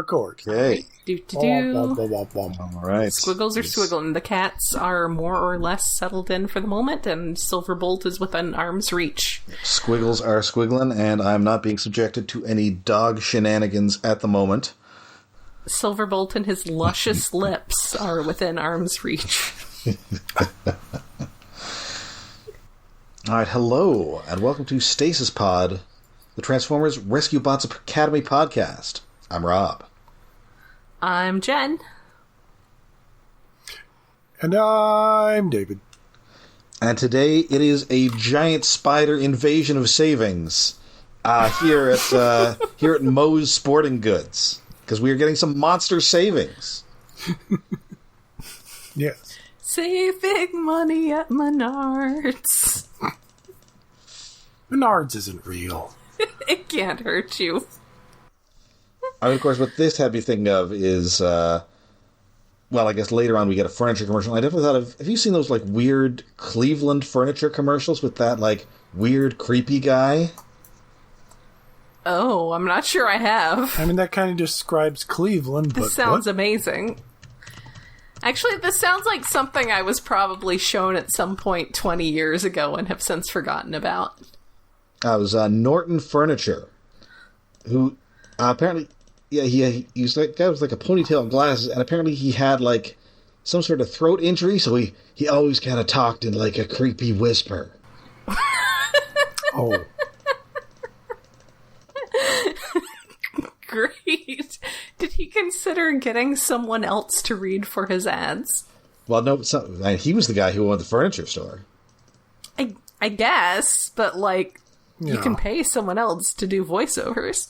Record. Okay. All right. Squiggles are swiggling. The cats are more or less settled in for the moment, and Silverbolt is within arm's reach. Squiggles are squiggling, and I'm not being subjected to any dog shenanigans at the moment. Silverbolt and his luscious lips are within arm's reach. Alright, hello, and welcome to Stasis Pod, the Transformers Rescue Bots Academy podcast. I'm Rob. I'm Jen. And I'm David. And today it is a giant spider invasion of savings here at Moe's Sporting Goods, because we are getting some monster savings. Yes. Saving money at Menards. Menards isn't real. It can't hurt you. I mean, of course, what this had me thinking of is, well, I guess later on we get a furniture commercial. I definitely thought of, have you seen those, like, weird Cleveland furniture commercials with that, like, weird, creepy guy? Oh, I'm not sure I have. I mean, that kind of describes Cleveland, but This sounds amazing. Actually, this sounds like something I was probably shown at some point 20 years ago and have since forgotten about. It was Norton Furniture, who apparently... Yeah, he's that guy with like a ponytail and glasses, and apparently he had like some sort of throat injury, so he always kind of talked in like a creepy whisper. Oh. Great. Did he consider getting someone else to read for his ads? Well, no, he was the guy who owned the furniture store. I guess, but like, Yeah. you can pay someone else to do voiceovers.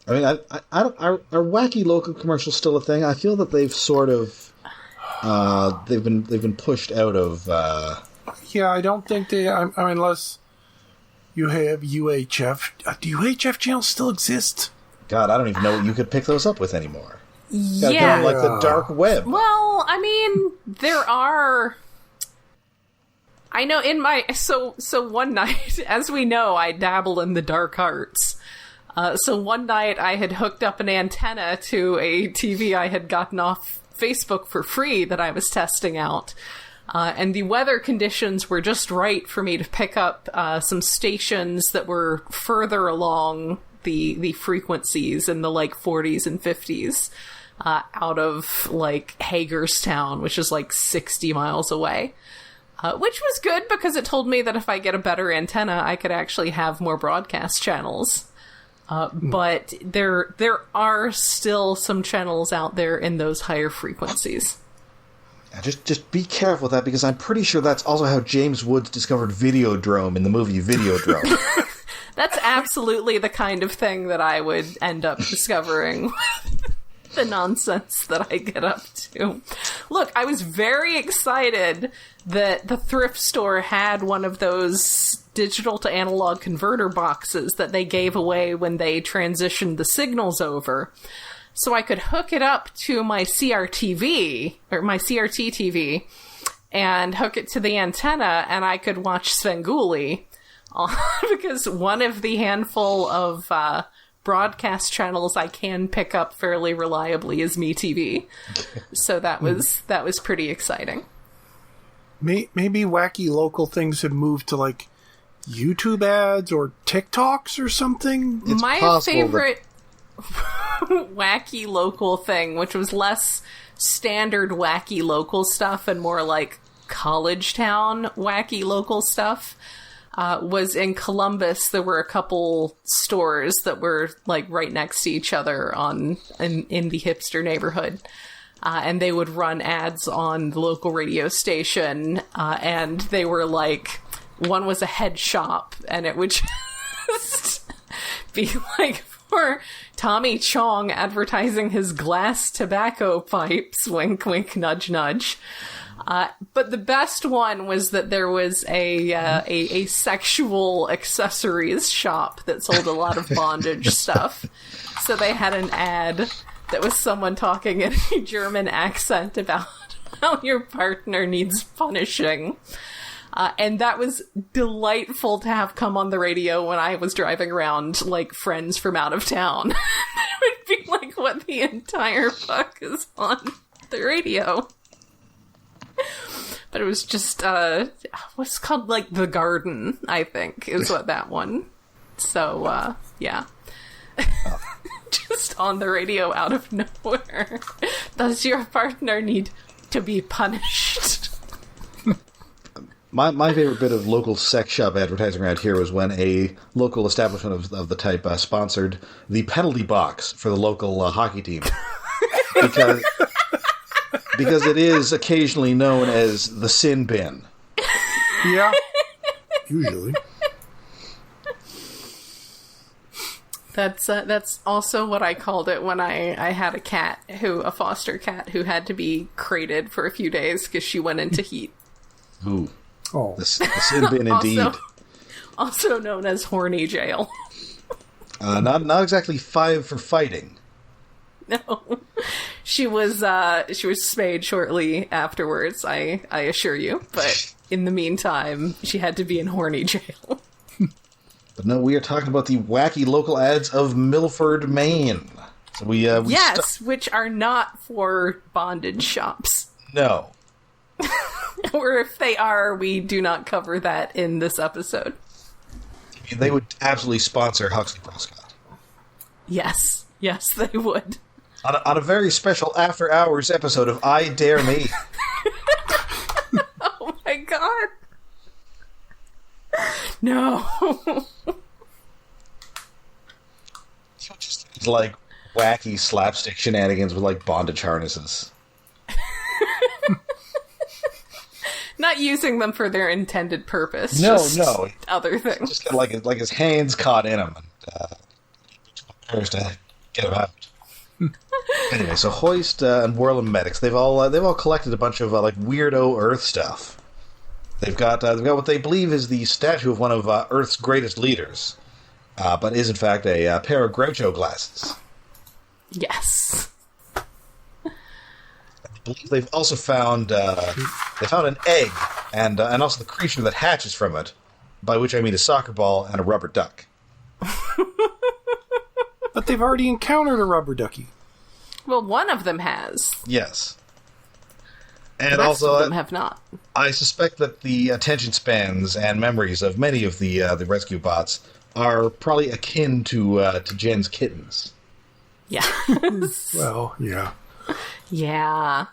I mean, I don't, are wacky local commercials still a thing? I feel that they've sort of they've been pushed out of. Yeah, I don't think they. I mean, unless you have UHF. Do UHF channels still exist? God, I don't even know what you could pick those up with anymore. Yeah. They're like the dark web. Well, I mean, there are... I know in my... So one night, as we know, I dabble in the dark arts. So one night I had hooked up an antenna to a TV I had gotten off Facebook for free that I was testing out. And the weather conditions were just right for me to pick up some stations that were further along the frequencies in the like 40s and 50s out of like Hagerstown, which is like 60 miles away. Which was good because it told me that if I get a better antenna, I could actually have more broadcast channels. But there are still some channels out there in those higher frequencies. Just be careful with that, because I'm pretty sure that's also how James Woods discovered Videodrome in the movie Videodrome. That's absolutely the kind of thing that I would end up discovering. The nonsense that I get up to. Look, I was very excited that the thrift store had one of those digital to analog converter boxes that they gave away when they transitioned the signals over. So I could hook it up to my CRTV, or my CRT TV, and hook it to the antenna, and I could watch Svengoolie, because one of the handful of broadcast channels I can pick up fairly reliably is MeTV. So that was pretty exciting. Maybe wacky local things have moved to like YouTube ads or TikToks or something. It's My favorite wacky local thing, which was less standard wacky local stuff and more like college town wacky local stuff, was in Columbus. There were a couple stores that were like right next to each other in the hipster neighborhood. And they would run ads on the local radio station, and they were like, one was a head shop, and it would just be like for Tommy Chong advertising his glass tobacco pipes, wink, wink, nudge, nudge. But the best one was that there was a sexual accessories shop that sold a lot of bondage stuff. So they had an ad that was someone talking in a German accent about how your partner needs punishing. And that was delightful to have come on the radio when I was driving around, like, friends from out of town. It would be like, what the entire book is on the radio. But it was just, what's called, like, The Garden, I think, is what that one. So, yeah. Just on the radio out of nowhere. Does your partner need to be punished? My favorite bit of local sex shop advertising around here was when a local establishment of the type sponsored the penalty box for the local hockey team. Because it is occasionally known as the sin bin. Yeah. Usually. That's also what I called it when I had a foster cat who had to be crated for a few days because she went into heat. Ooh. Oh. The sin bin indeed. Also known as horny jail. Not exactly 5 for fighting. No. She was spayed shortly afterwards, I assure you. But in the meantime, she had to be in horny jail. But no, we are talking about the wacky local ads of Milford, Maine. So we which are not for bondage shops. No. Or if they are, we do not cover that in this episode. I mean, they would absolutely sponsor Huxley Prescott. Yes, they would. On a very special after-hours episode of I Dare Me. Oh my god. No. Just like wacky slapstick shenanigans with like bondage harnesses. Not using them for their intended purpose. No. Other things. Just kind of like his hands caught in him and to get him out. Anyway, so Hoist and Whirl and Medix, they've all collected a bunch of like weirdo Earth stuff. They've got what they believe is the statue of one of Earth's greatest leaders, but is in fact a pair of Groucho glasses. Yes. I believe they've also found an egg and also the creature that hatches from it, by which I mean a soccer ball and a rubber duck. But they've already encountered a rubber ducky. Well, one of them has. Yes. And the rest also, of them have not. I suspect that the attention spans and memories of many of the rescue bots are probably akin to Jen's kittens. Yeah. Well, yeah. Yeah.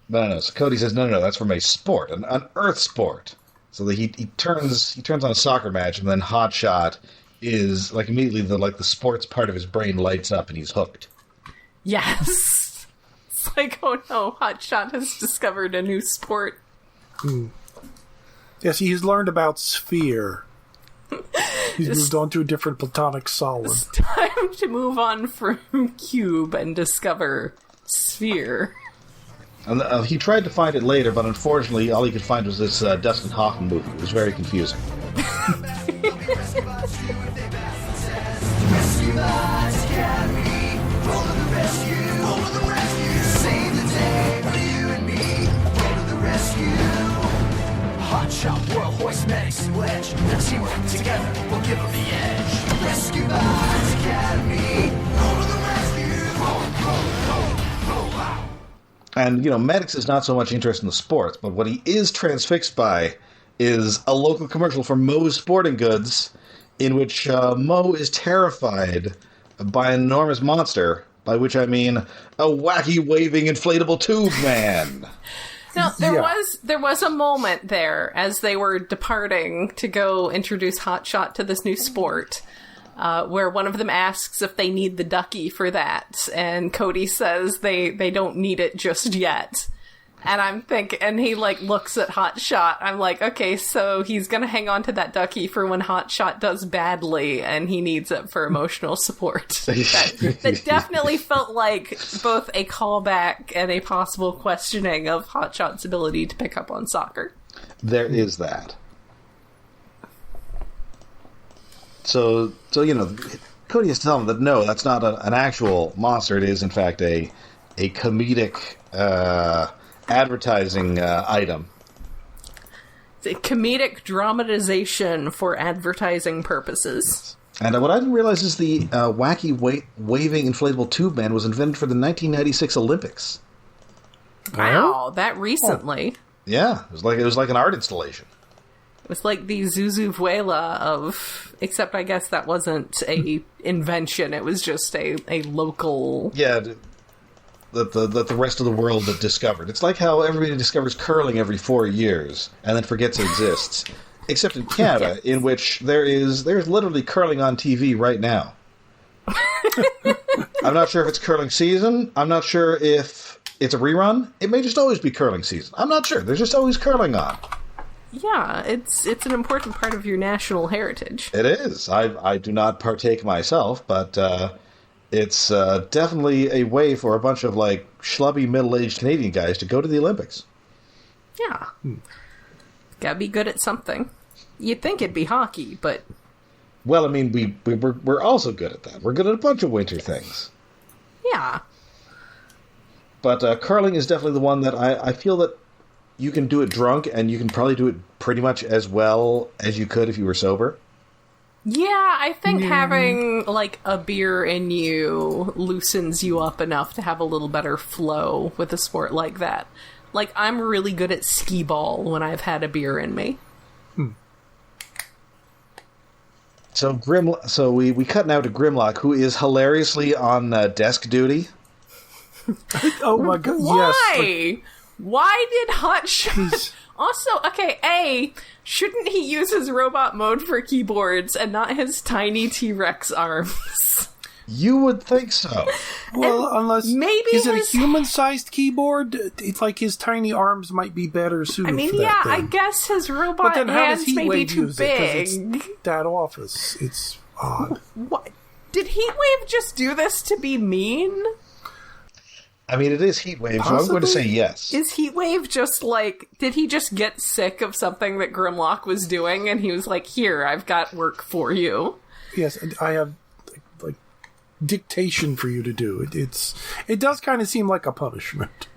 But no. So Cody says, no, that's from a sport, an Earth sport. So that he turns on a soccer match, and then Hotshot is like immediately the sports part of his brain lights up, and he's hooked. Yes. It's like, oh no, Hotshot has discovered a new sport. Yes, he's learned about sphere. He's moved on to a different platonic solid. It's time to move on from cube and discover sphere. And he tried to find it later, but unfortunately, all he could find was this Dustin Hoffman movie. It was very confusing. Hotshot, Whirl, Hoist, Medix, and Wedge. Their teamwork together will give them the edge. Rescue Bots Academy. Go to the rescue. Go, wow. And, Medix is not so much interested in the sports, but what he is transfixed by is a local commercial for Moe's Sporting Goods, in which Moe is terrified by an enormous monster, by which I mean a wacky waving inflatable tube man. Now, there was a moment there as they were departing to go introduce Hotshot to this new sport, where one of them asks if they need the ducky for that, and Cody says they don't need it just yet. And he looks at Hotshot. I'm like, okay, so he's gonna hang on to that ducky for when Hotshot does badly, and he needs it for emotional support. That definitely felt like both a callback and a possible questioning of Hotshot's ability to pick up on soccer. There is that. So Cody has to tell him that no, that's not an actual monster. It is, in fact, a comedic advertising item. It's a comedic dramatization for advertising purposes. And what I didn't realize is the wacky waving inflatable tube man was invented for the 1996 Olympics. Wow, that recently. Yeah, it was like an art installation. It was like the Zuzuvuela of... Except I guess that wasn't a invention. It was just a local... Yeah, that the rest of the world had discovered. It's like how everybody discovers curling every 4 years and then forgets it exists. Except in Canada, in which there's literally curling on TV right now. I'm not sure if it's curling season. I'm not sure if it's a rerun. It may just always be curling season. I'm not sure. There's just always curling on. Yeah, it's an important part of your national heritage. It is. I do not partake myself, but it's definitely a way for a bunch of like schlubby middle-aged Canadian guys to go to the Olympics. Yeah. Gotta be good at something. You'd think it'd be hockey, but... Well, I mean, we're also good at that. We're good at a bunch of winter things. Yeah. But curling is definitely the one that I feel that you can do it drunk, and you can probably do it pretty much as well as you could if you were sober. Yeah, I think having, like, a beer in you loosens you up enough to have a little better flow with a sport like that. Like, I'm really good at skee ball when I've had a beer in me. So we cut now to Grimlock, who is hilariously on desk duty. Oh my god! Why? Yes. Why did Hotshot... Also, okay, shouldn't he use his robot mode for keyboards and not his tiny T-Rex arms? You would think so. Well, unless maybe is it a human-sized keyboard? It's like his tiny arms might be better suited. I mean, for that yeah, thing. I guess his robot But then how does hands may be Heatwave too use it? 'Cause big. it's that office. It's odd. What? Did Heatwave just do this to be mean? I mean, it is Heatwave, so I'm going to say yes. Is Heatwave just like... Did he just get sick of something that Grimlock was doing, and he was like, here, I've got work for you? Yes, I have like dictation for you to do. It does kind of seem like a punishment.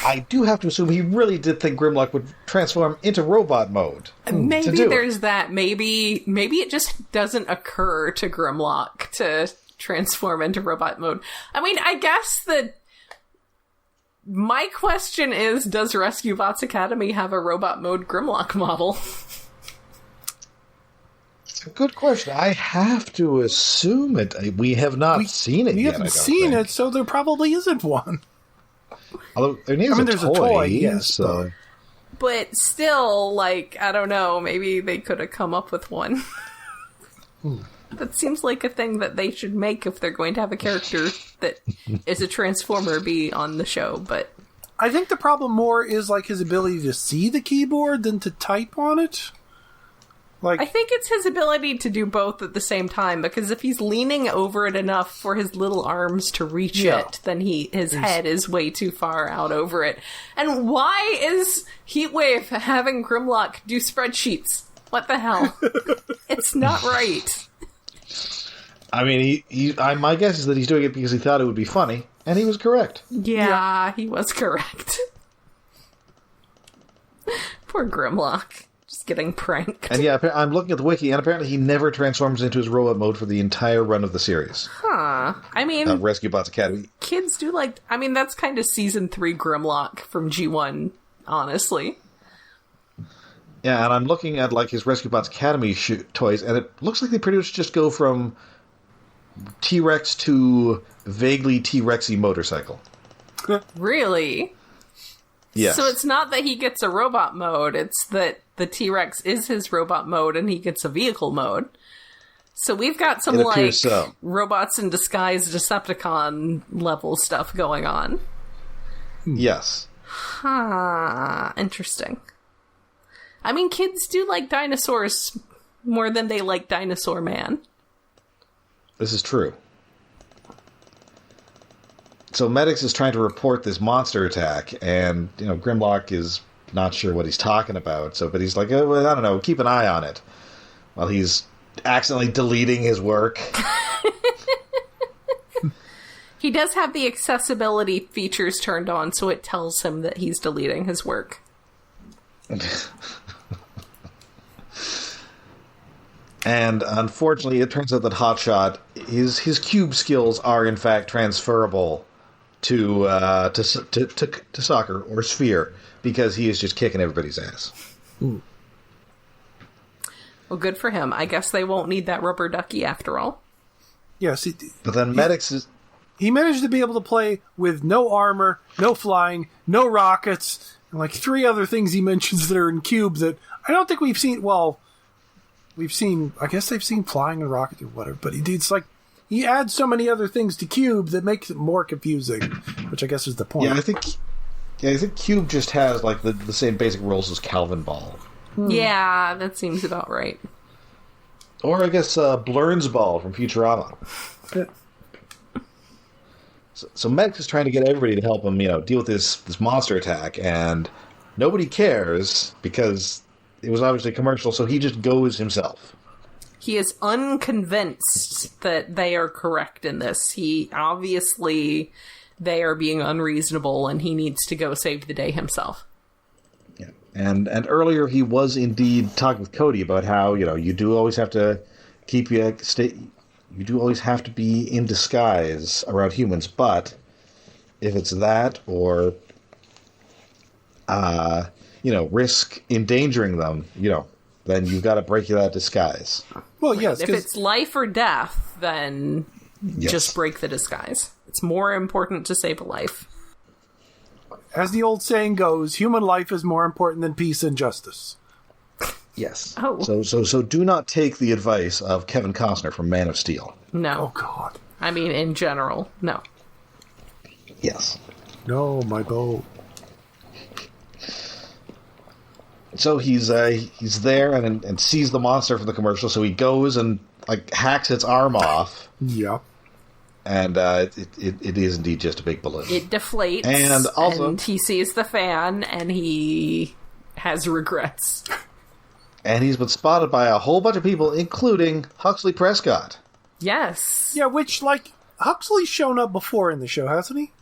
I do have to assume he really did think Grimlock would transform into robot mode. Maybe there's that. Maybe it just doesn't occur to Grimlock to transform into robot mode. I mean, I guess that my question is, does Rescue Bots Academy have a robot mode Grimlock model? It's a good question. I have to assume it. We have not seen it yet. We haven't seen it, so there probably isn't one. Although there's a toy, yes. So. But still, like, I don't know, maybe they could have come up with one. That seems like a thing that they should make if they're going to have a character that is a Transformer be on the show, but... I think the problem more is, like, his ability to see the keyboard than to type on it. Like, I think it's his ability to do both at the same time, because if he's leaning over it enough for his little arms to reach it, then his head is way too far out over it. And why is Heatwave having Grimlock do spreadsheets? What the hell? It's not right. I mean, my guess is that he's doing it because he thought it would be funny, and he was correct. Yeah, he was correct. Poor Grimlock. Just getting pranked. And yeah, I'm looking at the wiki, and apparently he never transforms into his robot mode for the entire run of the series. Huh. I mean... Rescue Bots Academy. Kids do like... I mean, that's kind of Season 3 Grimlock from G1, honestly. Yeah, and I'm looking at, like, his Rescue Bots Academy toys, and it looks like they pretty much just go from T-Rex to vaguely T-Rexy motorcycle. Really? Yes. So it's not that he gets a robot mode, it's that the T-Rex is his robot mode and he gets a vehicle mode. So we've got some, like, robots in disguise Decepticon level stuff going on. Yes. Huh. Interesting. I mean, kids do like dinosaurs more than they like Dinosaur Man. This is true. So Medix is trying to report this monster attack, and, you know, Grimlock is not sure what he's talking about, but he's like, well, I don't know, keep an eye on it. While he's accidentally deleting his work. He does have the accessibility features turned on, so it tells him that he's deleting his work. And And unfortunately, it turns out that Hotshot, his cube skills are in fact transferable to soccer or sphere, because he is just kicking everybody's ass. Ooh. Well, good for him. I guess they won't need that rubber ducky after all. Yes, But then Medix is... he managed to be able to play with no armor, no flying, no rockets, and like 3 other things he mentions that are in Cube that I don't think we've seen. Well, we've seen, I guess they've seen flying and rocket or whatever, but it's like he adds so many other things to Cube that makes it more confusing, which I guess is the point. Yeah, I think Cube just has like the same basic rules as Calvin Ball. Yeah, that seems about right. Or I guess Blurn's Ball from Futurama. So Medix is trying to get everybody to help him, deal with this monster attack, and nobody cares because it was obviously commercial, so he just goes himself. He is unconvinced that they are correct in this. Obviously, they are being unreasonable, and he needs to go save the day himself. Yeah, and earlier he was indeed talking with Cody about how you do always have to you do always have to be in disguise around humans, but if it's that or risk endangering them, then you've got to break that disguise. Well, yes. If it's life or death, then just break the disguise. It's more important to save a life. As the old saying goes, human life is more important than peace and justice. Yes. Oh. So do not take the advice of Kevin Costner from Man of Steel. No. Oh, God. I mean, in general, no. Yes. No, my boat. So he's there and sees the monster from the commercial, so he goes and hacks its arm off. Yeah. And it is indeed just a big balloon. It deflates, and also and he sees the fan, and he has regrets. And he's been spotted by a whole bunch of people, including Huxley Prescott. Yes. Yeah, which, Huxley's shown up before in the show, hasn't he?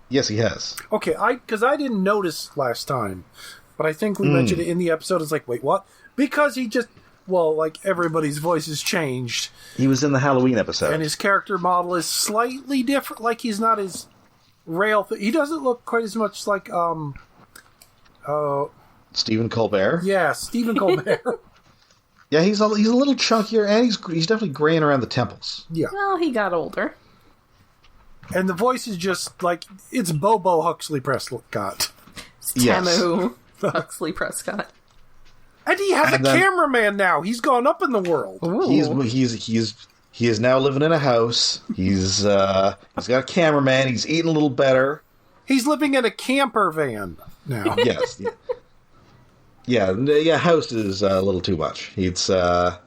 Yes, he has. Okay, because I didn't notice last time, but I think we mentioned it in the episode. It's like, wait, what? Because he just, everybody's voice has changed. He was in the Halloween episode. And his character model is slightly different. He's not as rail... he doesn't look quite as much like, Stephen Colbert. Yeah, Stephen Colbert. Yeah, he's a little chunkier, and he's definitely graying around the temples. Yeah. Well, he got older. And the voice is just it's Bobo Huxley Prescott. It's Temu Huxley Prescott. And he has a cameraman now. He's gone up in the world. He is now living in a house. He's got a cameraman. He's eating a little better. He's living in a camper van now. Yes. Yeah. House is a little too much. It's a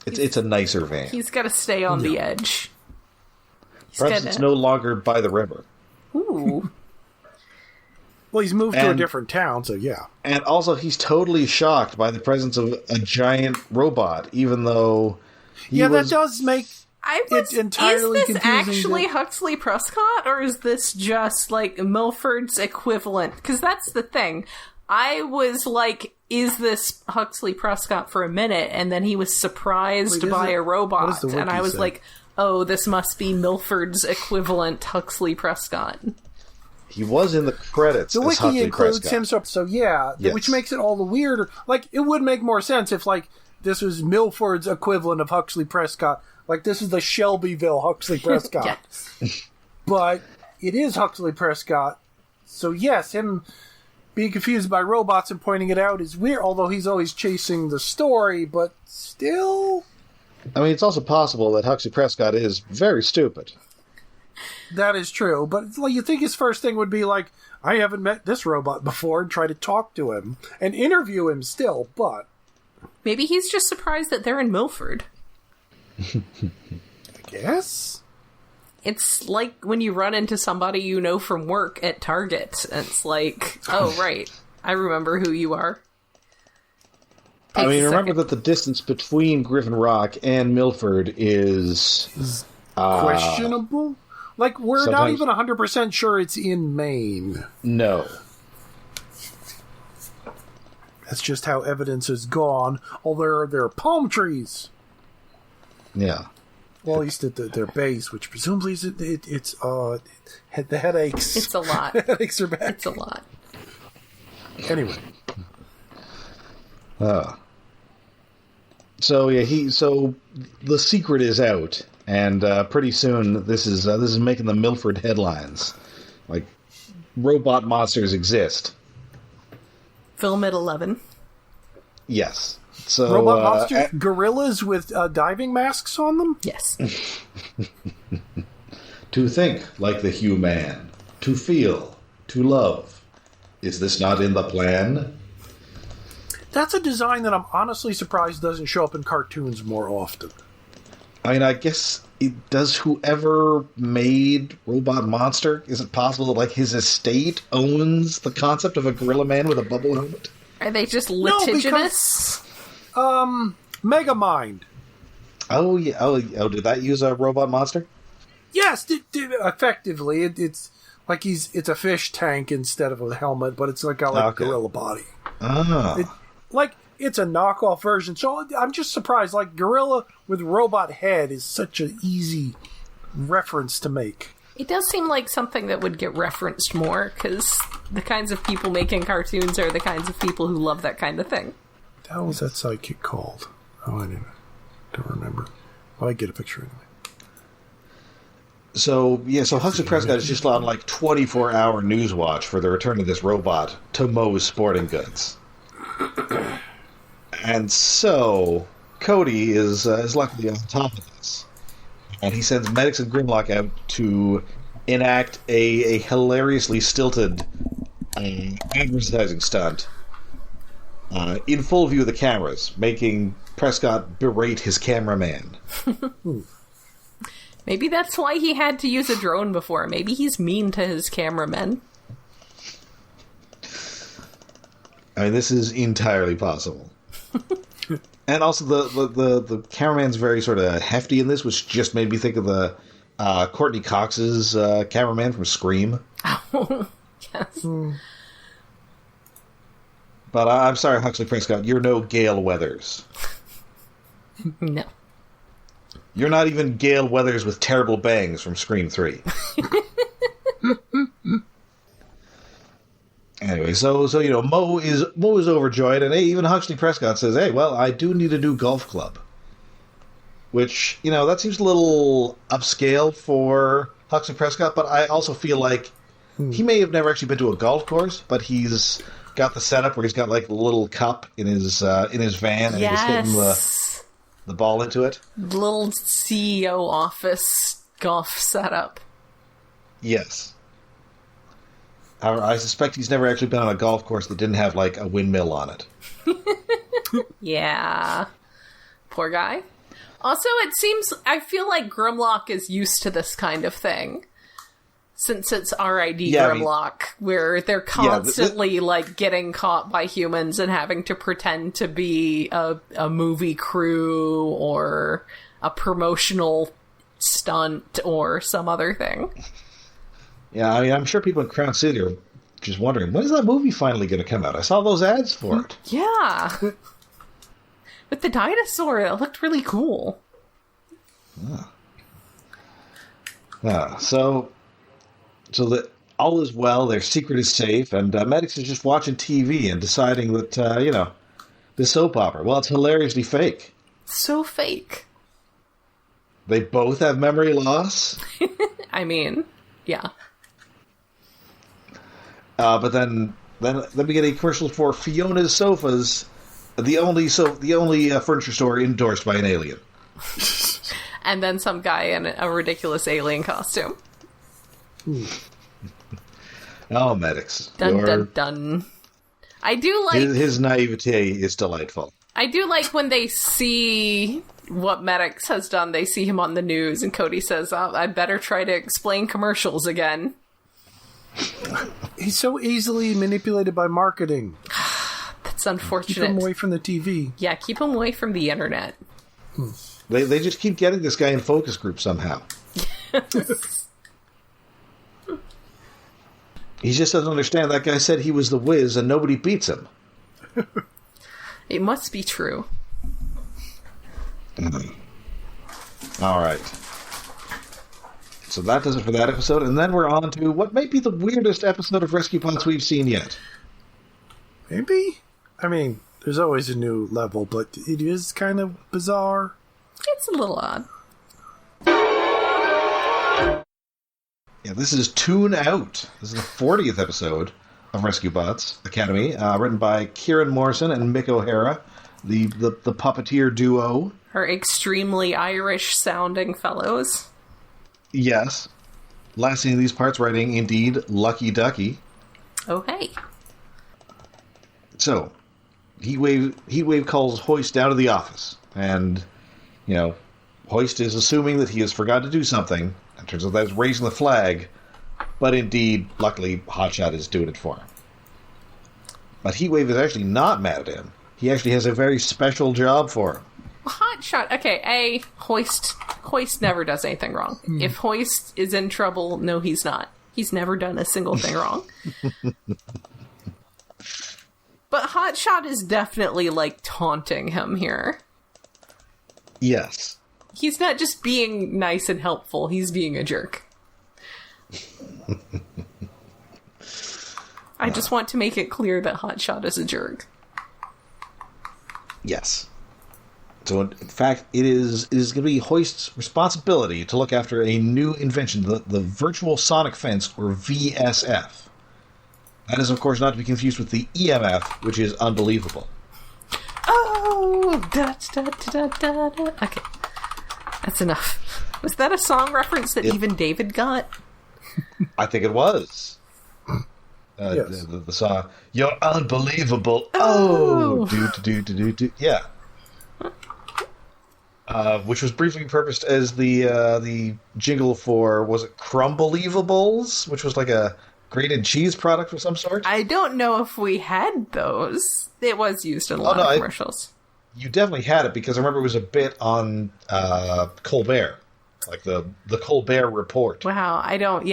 nicer van. He's got to stay on the edge. Perhaps it's no longer by the river. Ooh. Well, he's moved to a different town, so yeah. And also, he's totally shocked by the presence of a giant robot, even though that does make it entirely confusing. Is this actually Huxley Prescott, or is this just, Milford's equivalent? Because that's the thing. I was like, is this Huxley Prescott for a minute, and then he was surprised by a robot, and I was like, oh, this must be Milford's equivalent Huxley Prescott. He was in the credits. The as wiki Huxley includes Prescott. him, so yeah, which makes it all the weirder. It would make more sense if, this was Milford's equivalent of Huxley Prescott. This is the Shelbyville Huxley Prescott. Yes. But it is Huxley Prescott, so yes, him being confused by robots and pointing it out is weird, although he's always chasing the story, but still... I mean, it's also possible that Huxley Prescott is very stupid. That is true, but you think his first thing would be I haven't met this robot before, and try to talk to him and interview him still, but... Maybe he's just surprised that they're in Milford. I guess? It's like when you run into somebody you know from work at Target. It's like, oh, right. I remember who you are. I mean, remember that the distance between Griffin Rock and Milford is... questionable? We're not even 100% sure it's in Maine. No. That's just how evidence is gone. Oh, there are palm trees. Yeah. Well, at least at their base, which presumably is it's the headaches. It's a lot. The headaches are back. It's a lot. Anyway. So the secret is out, and pretty soon this is making the Milford headlines. Like, robot monsters exist. Film at 11. Yes. So robot monsters, gorillas with diving masks on them. Yes. To think like the human, to feel, to love. Is this not in the plan? That's a design that I'm honestly surprised doesn't show up in cartoons more often. I mean, I guess does whoever made Robot Monster, is it possible that, like, his estate owns the concept of a gorilla man with a bubble helmet? Are they just litigious? Megamind. Oh, yeah. Oh, did that use a Robot Monster? Yes, effectively. It's like it's a fish tank instead of a helmet, but it's like got a gorilla body. Ah. It's a knockoff version. So I'm just surprised. Like, gorilla with robot head is such an easy reference to make. It does seem like something that would get referenced more, because the kinds of people making cartoons are the kinds of people who love that kind of thing. How was that sidekick called? Oh, I don't remember. Well, I get a picture anyway. So Huxley Prescott is just on, like, 24-hour news watch for the return of this robot to Moe's Sporting Goods. And so Cody is luckily on top of this, and he sends Medix and Grimlock out to enact a hilariously stilted advertising stunt in full view of the cameras, making Prescott berate his cameraman. Maybe that's why he had to use a drone before. Maybe he's mean to his cameramen. I mean, this is entirely possible. And also, the cameraman's very sort of hefty in this, which just made me think of the Courtney Cox's cameraman from Scream. Oh, yes. But I'm sorry, Huxley Prescott, you're no Gale Weathers. No. You're not even Gale Weathers with terrible bangs from Scream 3. Anyway, so Moe is overjoyed, and even Huxley Prescott says, "Hey, well, I do need a new golf club," which that seems a little upscale for Huxley Prescott. But I also feel like he may have never actually been to a golf course, but he's got the setup where he's got like a little cup in his van, and he's hitting the ball into it. Little CEO office golf setup. Yes. I suspect he's never actually been on a golf course that didn't have, like, a windmill on it. Yeah. Poor guy. Also, I feel like Grimlock is used to this kind of thing. Since it's R.I.D. Grimlock, where they're constantly, like, getting caught by humans and having to pretend to be a movie crew or a promotional stunt or some other thing. Yeah, I mean, I'm sure people in Crown City are just wondering, when is that movie finally going to come out? I saw those ads for it. Yeah. With the dinosaur, it looked really cool. So that all is well, their secret is safe, and Medix is just watching TV and deciding that, this soap opera, well, it's hilariously fake. So fake. They both have memory loss. I mean, yeah. But then we get a commercial for Fiona's Sofas, the only furniture store endorsed by an alien. And then some guy in a ridiculous alien costume. Oh, Medix. Dun, dun. I do like... His naivete is delightful. I do like when they see what Medix has done. They see him on the news, and Cody says, I better try to explain commercials again. He's so easily manipulated by marketing. That's unfortunate. Keep him away from the TV. Yeah, keep him away from the internet. They just keep getting this guy in focus group somehow. He just doesn't understand. That guy said he was the Wiz and nobody beats him. It must be true. All right. So that does it for that episode, and then we're on to what might be the weirdest episode of Rescue Pods we've seen yet. Maybe? I mean, there's always a new level, but it is kind of bizarre. It's a little odd. Yeah, this is Tune Out. This is the 40th episode of Rescue Bots Academy, written by Kieran Morrison and Mick O'Hara, the puppeteer duo. Her extremely Irish-sounding fellows. Yes. Last seen in these parts writing, indeed, Lucky Ducky. Oh, hey. So, Heatwave calls Hoist down to the office, and, Hoist is assuming that he has forgot to do something. It turns out that's raising the flag, but indeed, luckily, Hotshot is doing it for him. But Heatwave is actually not mad at him. He actually has a very special job for him. Hotshot. Okay, Hoist never does anything wrong. If Hoist is in trouble, no, he's not. He's never done a single thing wrong. But Hotshot is definitely, taunting him here. Yes. He's not just being nice and helpful, he's being a jerk. I just want to make it clear that Hotshot is a jerk. Yes. So, in fact, it is going to be Hoist's responsibility to look after a new invention, the Virtual Sonic Fence, or VSF. That is, of course, not to be confused with the EMF, which is unbelievable. Oh! Da-da-da-da-da-da. Okay. That's enough. Was that a song reference that even David got? I think it was. Yes. The song, "You're Unbelievable." Oh! Do. Yeah. Which was briefly purposed as the jingle for, was it Crumbelievables? Which was like a grated cheese product of some sort? I don't know if we had those. It was used in a lot of commercials. You definitely had it, because I remember it was a bit on Colbert. Like the Colbert Report. Wow, I don't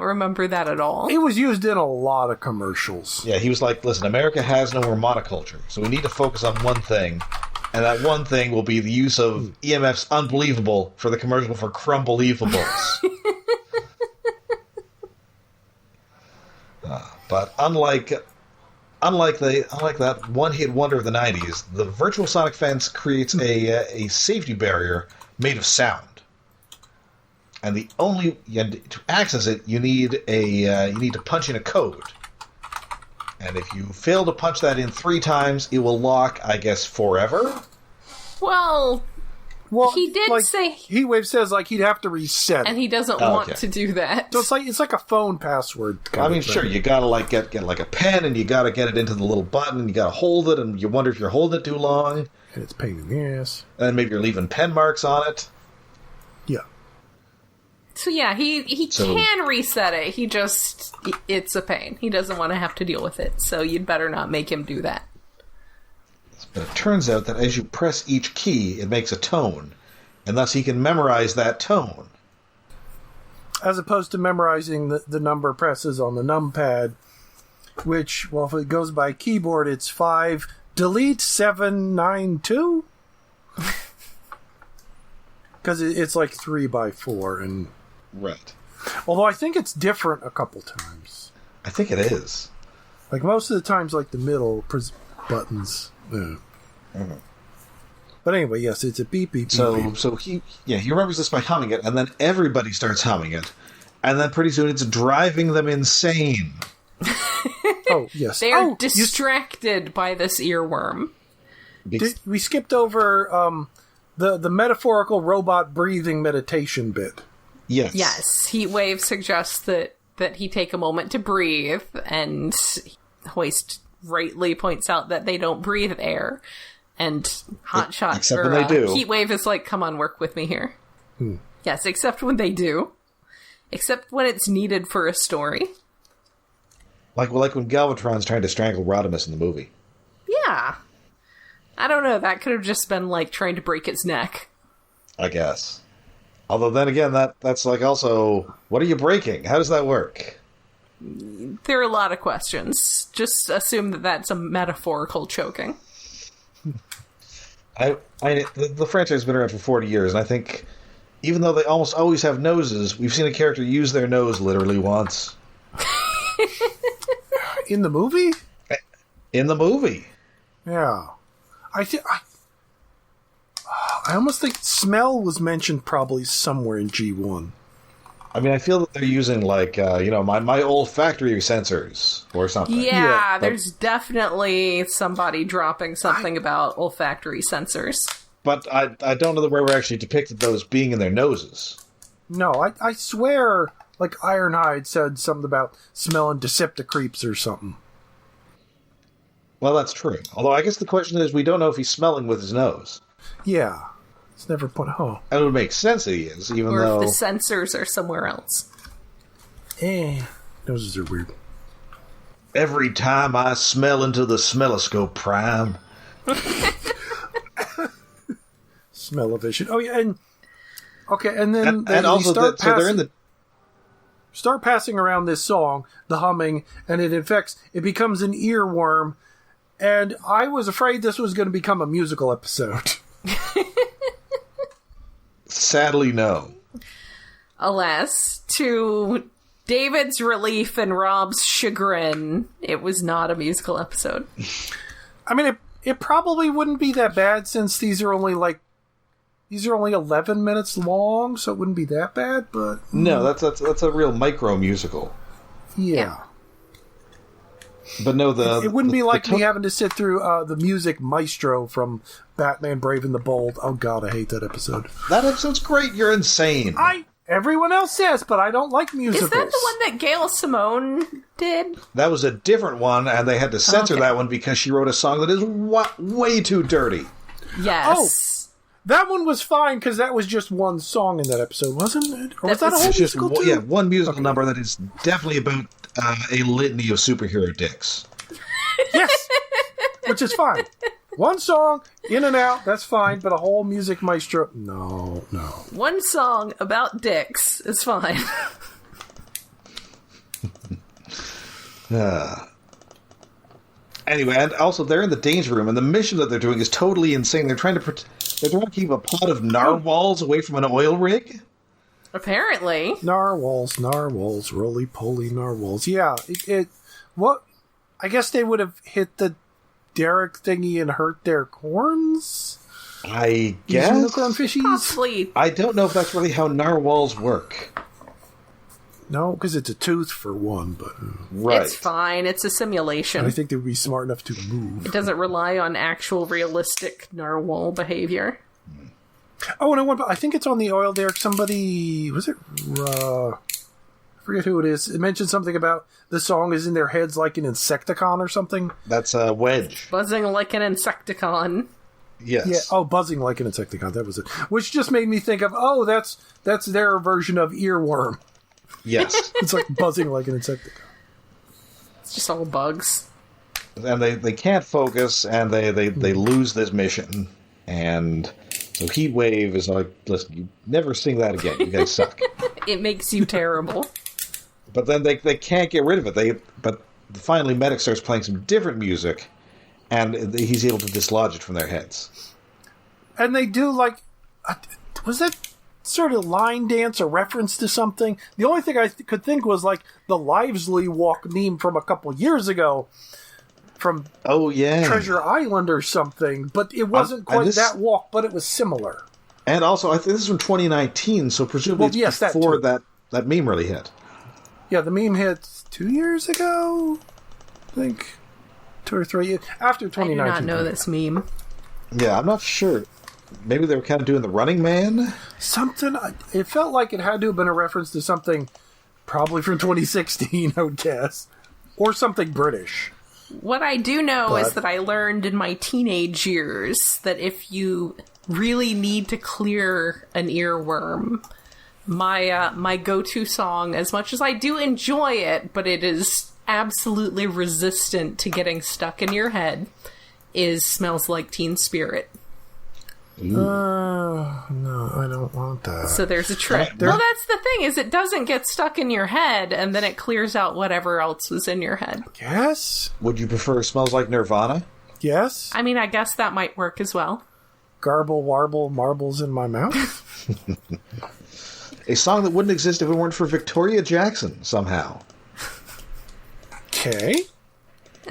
remember that at all. It was used in a lot of commercials. Yeah, he was like, listen, America has no more monoculture, so we need to focus on one thing, and that one thing will be the use of EMF's Unbelievable for the commercial for Crumbelievables. But unlike that one-hit wonder of the 90s, the Virtual Sonic Fence creates a safety barrier made of sound. And to access it, you need to punch in a code. And if you fail to punch that in 3 times, it will lock, I guess, forever. Well, he did say Heatwave says he'd have to reset it. And he doesn't want to do that. So it's like a phone password I mean, sure, you gotta get a pen, and you gotta get it into the little button, and you gotta hold it, and you wonder if you're holding it too long. And it's a pain in the ass. And then maybe you're leaving pen marks on it. Yeah. So yeah, he can reset it. It's a pain. He doesn't want to have to deal with it. So you'd better not make him do that. But it turns out that as you press each key, it makes a tone, and thus he can memorize that tone. As opposed to memorizing the number presses on the numpad, which, well, if it goes by keyboard, it's 5, delete 792? Because it's like 3 by 4, and... Right. Although I think it's different a couple times. I think it is. Like most of the times, like the middle buttons... Mm-hmm. But anyway, yes, it's a beep, beep, beep. So he remembers this by humming it, and then everybody starts humming it, and then pretty soon it's driving them insane. Oh, yes. They are distracted by this earworm. We skipped over the metaphorical robot breathing meditation bit. Yes. Yes. Heatwave suggests that he take a moment to breathe, and Hoist rightly points out that they don't breathe air. And Hotshot, except when they do. Heatwave is like, come on, work with me here. Yes, except when they do. Except when it's needed for a story. Like when Galvatron's trying to strangle Rodimus in the movie. Yeah. I don't know, that could have just been like trying to break its neck. I guess. Although then again, that's like also, what are you breaking? How does that work? There are a lot of questions. Just assume that that's a metaphorical choking. The franchise has been around for 40 years, and I think even though they almost always have noses, we've seen a character use their nose literally once. In the movie? In the movie. Yeah. I almost think smell was mentioned probably somewhere in G1. I mean, I feel that they're using, like, my olfactory sensors or something. Yeah, there's definitely somebody dropping something about olfactory sensors. But I don't know where we actually depicted those being in their noses. No, I swear, like, Ironhide said something about smelling Decepticreeps or something. Well, that's true. Although I guess the question is, we don't know if he's smelling with his nose. Yeah. It's never put... Oh. And it would make sense that he is, even though... Or if the sensors are somewhere else. Noses are weird. Every time I smell into the smelloscope prime. Smell-o-vision. Oh, yeah, and... Okay, and then... And also, so they're in the... Start passing around this song, the humming, and it becomes an earworm, and I was afraid this was going to become a musical episode. Sadly, no. Alas, to David's relief and Rob's chagrin, it was not a musical episode. I mean, it probably wouldn't be that bad since these are only 11 minutes long, so it wouldn't be that bad, but... No, that's a real micro-musical. Yeah. But no, it wouldn't be like me having to sit through the music maestro from Batman Brave and the Bold. Oh god, I hate that episode. That episode's great, you're insane. Everyone else says, but I don't like musicals. Is that the one that Gail Simone did? That was a different one, and they had to censor that one because she wrote a song that is way too dirty. Yes. Oh, that one was fine because that was just one song in that episode, wasn't it? Or was that a whole musical too? Yeah, one musical number that is definitely about a litany of superhero dicks. Yes, which is fine. One song, in and out, that's fine, but a whole music maestro, no. One song about dicks is fine. Anyway, and also they're in the danger room, and the mission that they're doing is totally insane. They're trying to keep a pot of narwhals away from an oil rig. Apparently. Narwhals, roly-poly narwhals. Yeah, what? I guess they would have hit the derrick thingy and hurt their corns? I guess? Unicorn fishies? Possibly. I don't know if that's really how narwhals work. No, because it's a tooth for one, but... Right. It's fine. It's a simulation. I think they would be smart enough to move. It doesn't rely on actual realistic narwhal behavior. Oh, and I think it's on the oil derrick. Somebody... Was it... I forget who it is. It mentioned something about the song is in their heads like an Insecticon or something. That's a Wedge. Buzzing like an Insecticon. Yes. Yeah. Oh, buzzing like an Insecticon. That was it. Which just made me think of, that's their version of earworm. Yes. It's like buzzing like an Insecticon. It's just all bugs. And they can't focus, and they lose this mission. And so Heatwave is like, listen, you never sing that again. You guys suck. It makes you terrible. But then they can't get rid of it. But finally Medix starts playing some different music, and he's able to dislodge it from their heads. And they do was that sort of line dance a reference to something? The only thing I could think was like the Livesley Walk meme from a couple years ago from Treasure Island or something, but it wasn't quite that walk, but it was similar. And also, I think this is from 2019, so presumably it's before that meme really hit. Yeah, the meme hit 2 years ago, I think. 2 or 3 years after 2019. I do not know this meme. Yeah, I'm not sure. Maybe they were kind of doing the Running Man? Something. It felt like it had to have been a reference to something probably from 2016, I would guess. Or something British. What I do know is that I learned in my teenage years that if you really need to clear an earworm, my go-to song, as much as I do enjoy it, but it is absolutely resistant to getting stuck in your head, is Smells Like Teen Spirit. No, I don't want that. So there's a trick. Well, that's the thing, is it doesn't get stuck in your head, and then it clears out whatever else was in your head. Yes? Would you prefer Smells Like Nirvana? Yes? I mean, I guess that might work as well. Garble, warble, marbles in my mouth? A song that wouldn't exist if it weren't for Victoria Jackson, somehow. Okay.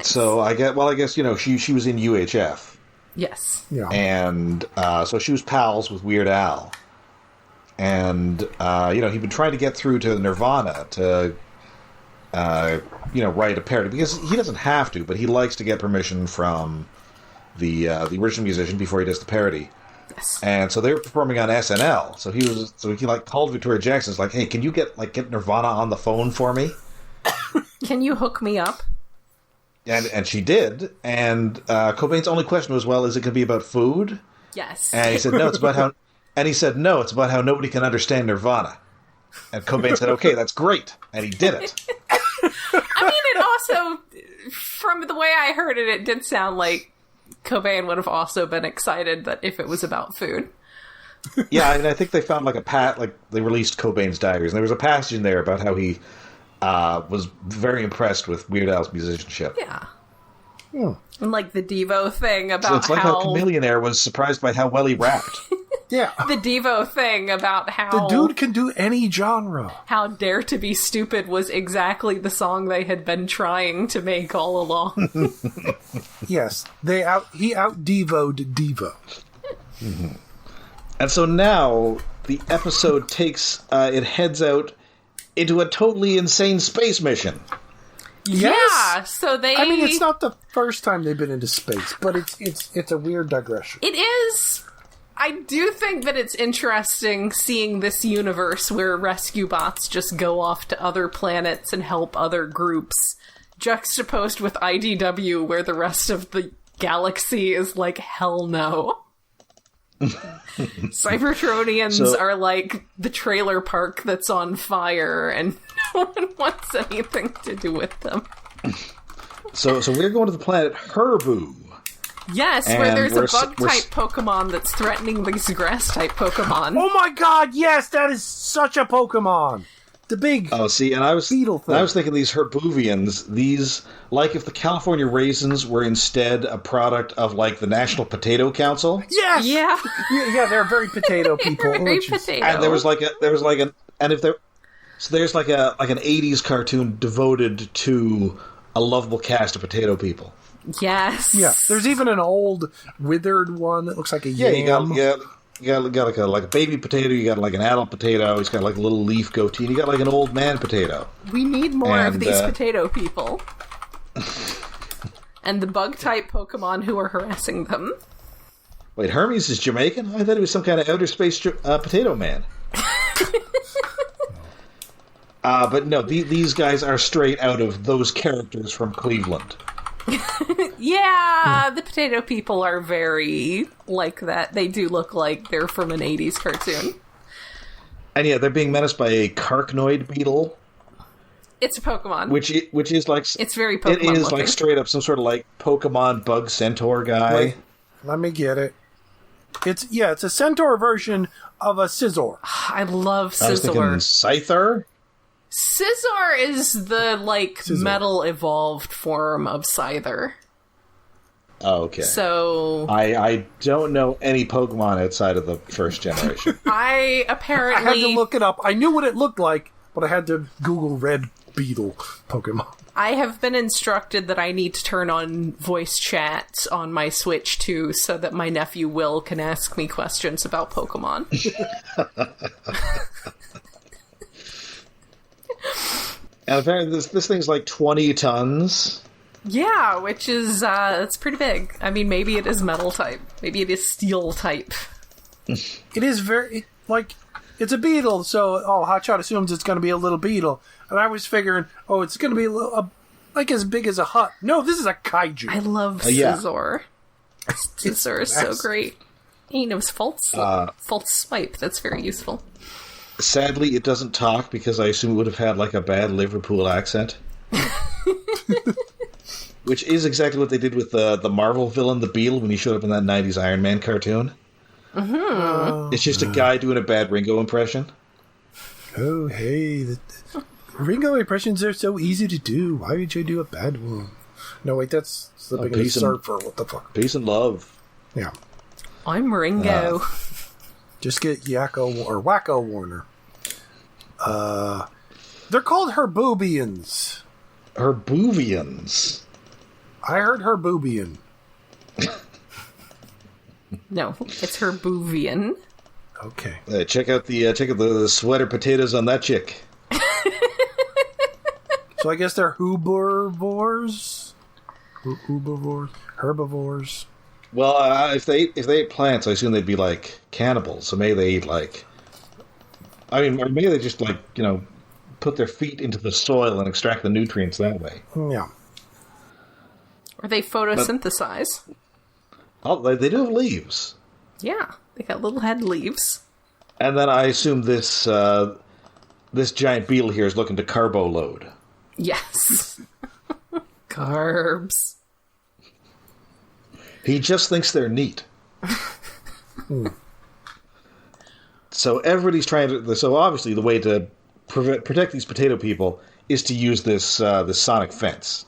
So, I guess, you know, she was in UHF. Yes. Yeah. And so she was pals with Weird Al. And, you know, he'd been trying to get through to Nirvana to, you know, write a parody. Because he doesn't have to, but he likes to get permission from the original musician before he does the parody. Yes. And so they were performing on SNL. So he like called Victoria Jackson. It's like, hey, can you get Nirvana on the phone for me? Can you hook me up? And she did. And Cobain's only question was, well, is it going to be about food? Yes. And he said, no, it's about how. And he said, no, it's about how nobody can understand Nirvana. And Cobain said, okay, that's great. And he did it. I mean, it also, from the way I heard it, it did sound like Cobain would have also been excited that if it was about food. Yeah, and I think they found they released Cobain's diaries, and there was a passage in there about how he was very impressed with Weird Al's musicianship. Yeah. And like the Devo thing about So it's like how Chameleonaire was surprised by how well he rapped. Yeah. the Devo thing about how The dude can do any genre. how Dare to Be Stupid was exactly the song they had been trying to make all along. Yes. He out-Devo'd Devo. Mm-hmm. And so now the episode it heads out into a totally insane space mission. Yes. Yeah, so they... I mean, it's not the first time they've been into space, but it's a weird digression. It is... I do think that it's interesting seeing this universe where rescue bots just go off to other planets and help other groups, juxtaposed with IDW, where the rest of the galaxy is like, hell no. Cybertronians are like the trailer park that's on fire, and no one wants anything to do with them. So we're going to the planet Herbu. Yes, And where there's a we're bug-type Pokemon that's threatening these grass-type Pokemon. Oh my god, yes, that is such a Pokemon! The big beetle thing. I was thinking these Herbuvians, like if the California raisins were instead a product of like the National Potato Council. Yes! Yeah. Yeah, they're very potato people. Very potato. And there's like an 80s cartoon devoted to a lovable cast of potato people. Yes. Yeah, there's even an old withered one that looks like a yam. You got like a baby potato, you got like an adult potato, he's got like a little leaf goatee, and you got like an old man potato. We need more of these potato people. And the bug-type Pokemon who are harassing them. Wait, Hermes is Jamaican? I thought he was some kind of outer space potato man. But no, these guys are straight out of those characters from Cleveland. Yeah, the potato people are very like that. They do look like they're from an 80s cartoon. And yeah, they're being menaced by a Carknoid beetle. It's a Pokemon. Which is like... It's very Pokemon It is looking. like straight up some sort of like Pokemon bug centaur guy. Wait, let me get it. It's a centaur version of a Scizor. I love I was thinking Scizor. Scyther? Scizor is the metal evolved form of Scyther. Oh, okay. So I don't know any Pokemon outside of the first generation. I I had to look it up. I knew what it looked like, but I had to Google red beetle Pokemon. I have been instructed that I need to turn on voice chat on my Switch too, so that my nephew Will can ask me questions about Pokemon. And apparently this thing's like 20 tons. Yeah, which is, it's pretty big. I mean, maybe it is metal type. Maybe it is steel type. It is very, it's a beetle, so, Hotshot assumes it's going to be a little beetle. And I was figuring, it's going to be as big as a hut. No, this is a kaiju. I love Scizor. Scizor is so great. He knows false swipe. That's very useful. Sadly, it doesn't talk because I assume it would have had like a bad Liverpool accent. Which is exactly what they did with the Marvel villain, the Beetle, when he showed up in that 90s Iron Man cartoon. Mm-hmm. It's just a guy doing a bad Ringo impression. Oh, hey, the Ringo impressions are so easy to do. Why would you do a bad one? No, wait, that's slipping in a surfer. What the fuck? Peace and love. Yeah. I'm Ringo. Just get Yakko or Wacko Warner. They're called Herboobians. Herboovians. I heard Herboobian. No, it's Herboovian. Okay. Check out the sweater potatoes on that chick. So I guess they're herbivores. Herbivores. Well, if they ate plants, I assume they'd be like cannibals. So maybe they eat or maybe they just put their feet into the soil and extract the nutrients that way. Yeah. Or they photosynthesize. They do have leaves. Yeah, they got little head leaves. And then I assume this giant beetle here is looking to carbo load. Yes. Carbs. He just thinks they're neat. So everybody's trying to... So obviously the way to protect these potato people is to use this sonic fence.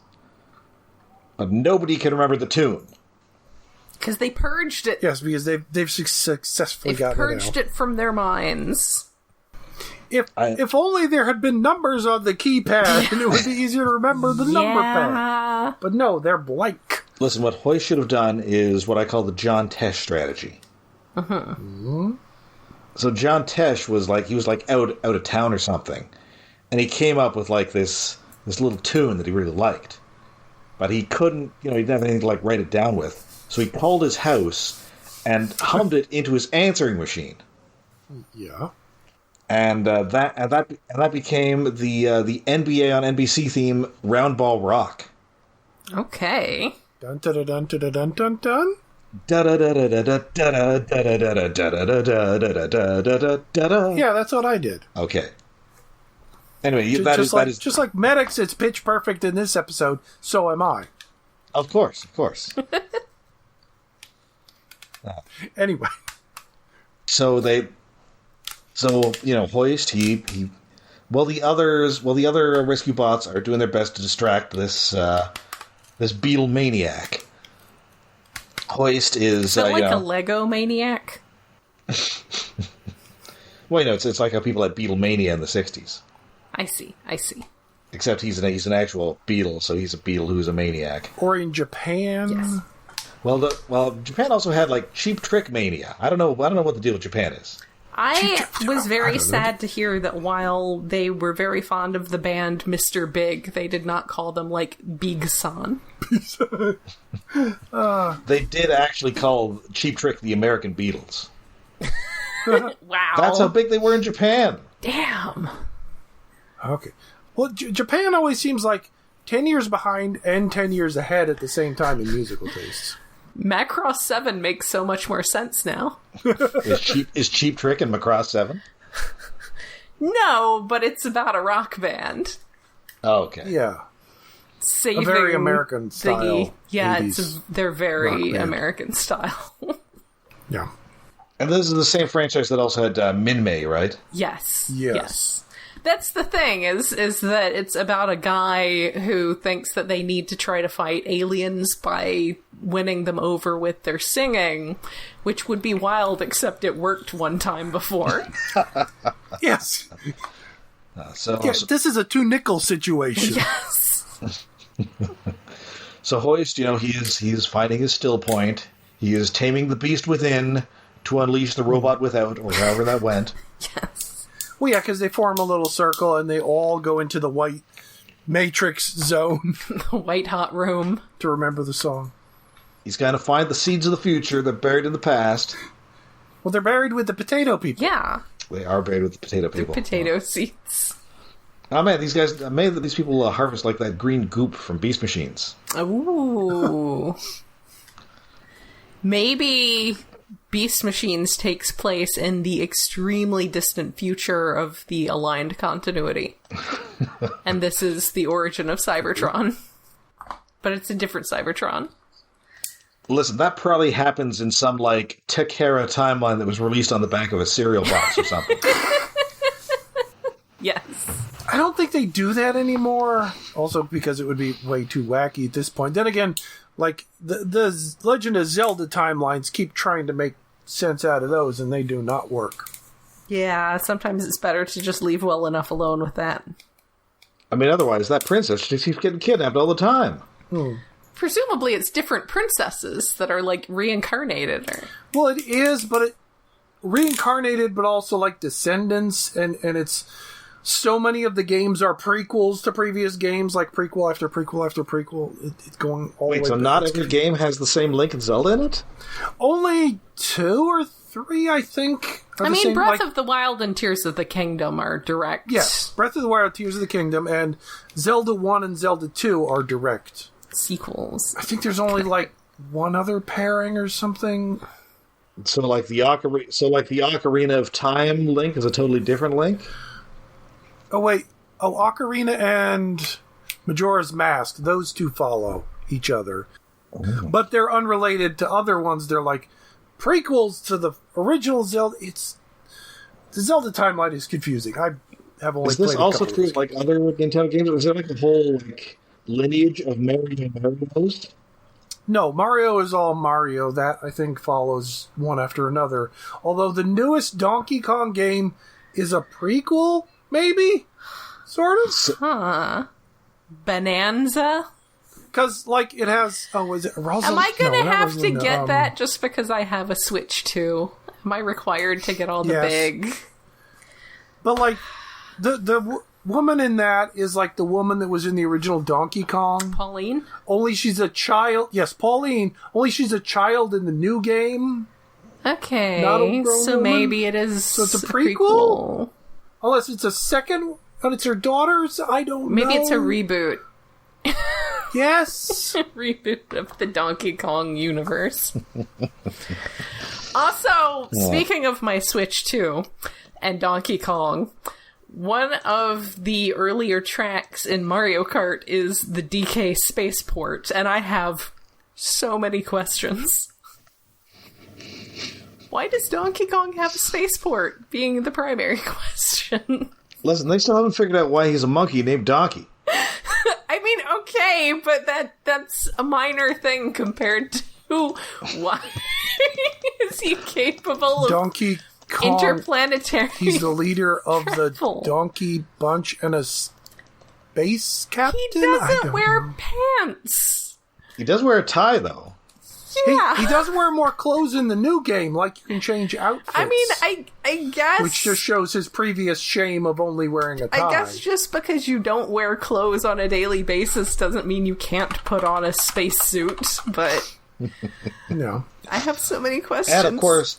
But nobody can remember the tune. Because they purged it. Yes, because they've successfully gotten purged it from their minds. If only there had been numbers on the keypad, and it would be easier to remember the number pad. But no, they're blank. Listen, what Hoy should have done is what I call the John Tesh strategy. Mm-hmm. So John Tesh was out of town or something, and he came up with this little tune that he really liked, but he couldn't, he didn't have anything to write it down with. So he called his house and hummed it into his answering machine. Yeah. And that became the NBA on NBC theme Round Ball Rock. Okay. Dun dun dun dun dun dun dun. Yeah, that's what I did. Okay. Anyway, just like Medix, it's pitch perfect in this episode. So am I. Of course. Anyway. So Hoist, while the other rescue bots are doing their best to distract this beetle maniac, Hoist is a Lego maniac. Well, it's like how people had Beatlemania in the 60s. I see. Except he's an actual beetle, so he's a beetle who's a maniac. Or in Japan. Yes. Well, Japan also had Cheap Trick Mania. I don't know what the deal with Japan is. I was very sad to hear that while they were very fond of the band Mr. Big, they did not call them Big-san. They did actually call Cheap Trick the American Beatles. Wow. That's how big they were in Japan. Damn. Okay. Well, Japan always seems 10 years behind and 10 years ahead at the same time in musical tastes. Macross 7 makes so much more sense now. Is Cheap Trick in Macross 7? No, but it's about a rock band. Oh, okay. Yeah. Saving a very American style. Yeah, they're very American style. Yeah. And this is the same franchise that also had Minmay, right? Yes. That's the thing, is that it's about a guy who thinks that they need to try to fight aliens by winning them over with their singing, which would be wild, except it worked one time before. Yes. So this is a 2-nickel situation. Yes. So Hoist, he is finding his still point. He is taming the beast within to unleash the robot without, or however that went. Yes. Well, yeah, because they form a little circle and they all go into the white matrix zone. The white hot room. To remember the song. He's going to find the seeds of the future that are buried in the past. Well, they're buried with the potato people. Yeah. They are buried with the potato people. They're potato seeds. Oh man, these people harvest that green goop from beast machines. Ooh. Maybe Beast Machines takes place in the extremely distant future of the aligned continuity. And this is the origin of Cybertron. But it's a different Cybertron. Listen, that probably happens in some, Tekara timeline that was released on the back of a cereal box or something. Yes. I don't think they do that anymore. Also, because it would be way too wacky at this point. Then again, like the Legend of Zelda timelines keep trying to make sense out of those, and they do not work. Yeah, sometimes it's better to just leave well enough alone with that. I mean, otherwise, that princess just keeps getting kidnapped all the time. Presumably, it's different princesses that are, like, reincarnated. Well, it is, but it reincarnated, but also, like, descendants, and it's... So many of the games are prequels to previous games, like prequel after prequel after prequel. It's going all the way Wait, so back. not every game has the same Link and Zelda in it? Only 2 or 3, I think. I mean, Breath of the Wild and Tears of the Kingdom are direct. Yes, Breath of the Wild, Tears of the Kingdom, and Zelda 1 and Zelda 2 are direct sequels. I think there's only, like, one other pairing or something. So, like, the Ocarina of Time Link is a totally different Link? Oh, wait. Oh, Ocarina and Majora's Mask, those two follow each other. Oh. But they're unrelated to other ones. They're like prequels to the original Zelda. The Zelda timeline is confusing. I have only played a couple. Is this also true of, like, other Nintendo games? Is there, like, a whole, like, lineage of Marios? No, Mario is all Mario. That, I think, follows one after another. Although the newest Donkey Kong game is a prequel? Maybe? Sort of? Huh. Bonanza? Because, like, it has... Oh, is it Rosalind? Am I going to have to get that just because I have a Switch 2? Am I required to get all the big... But, like, the woman in that is, like, the woman that was in the original Donkey Kong. Pauline? Only she's a child... Yes, Pauline. Only she's a child in the new game. Okay. Not a grown so woman. Maybe it is... So it's a prequel? Unless it's a second, and it's her daughter's, I don't know. Maybe it's a reboot. Yes. Reboot of the Donkey Kong universe. Also, speaking of my Switch 2 and Donkey Kong, one of the earlier tracks in Mario Kart is the DK spaceport, and I have so many questions. Why does Donkey Kong have a spaceport, being the primary question? Listen, they still haven't figured out why he's a monkey named Donkey. I mean, okay, but that's a minor thing compared to why is he capable of Donkey Kong, interplanetary... He's the leader of travel. the Donkey Bunch and a space captain? He doesn't wear pants. He does wear a tie, though. Yeah. He does wear more clothes in the new game, like you can change outfits. I mean, I guess... Which just shows his previous shame of only wearing a tie. I guess just because you don't wear clothes on a daily basis doesn't mean you can't put on a spacesuit, but... No. I have so many questions. And, of course,